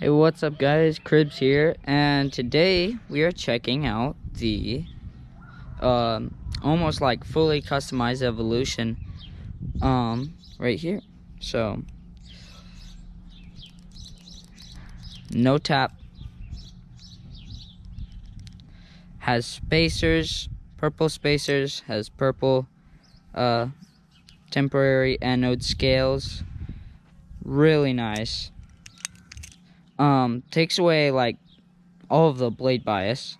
Hey, what's up guys, Cribs here, and today we are checking out the almost like fully customized evolution right here. So no tap, has spacers, purple spacers, has purple temporary anode scales, really nice. Takes away like all of the blade bias,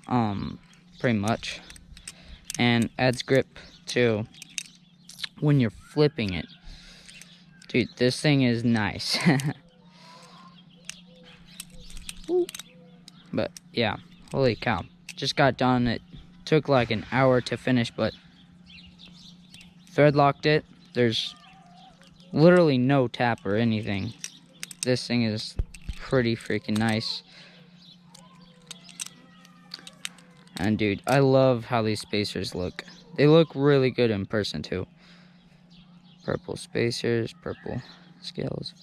pretty much, and adds grip too when you're flipping it. Dude, this thing is nice. But yeah, holy cow, just got done. It took like an hour to finish, but thread locked it. There's literally no tap or anything. This thing is pretty freaking nice. And dude, I love how these spacers look. They look really good in person too. Purple spacers, purple scales.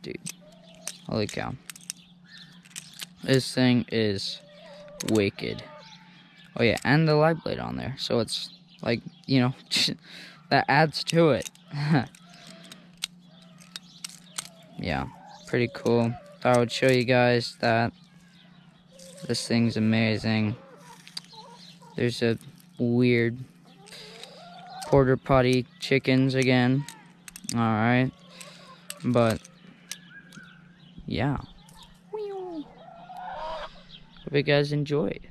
Dude, holy cow. This thing is wicked. Oh yeah, and the light blade on there. So it's like, you know, that adds to it. Yeah, pretty cool. Thought I would show you guys that. This thing's amazing. There's a weird porter potty chickens again. Alright. But yeah. Hope you guys enjoyed.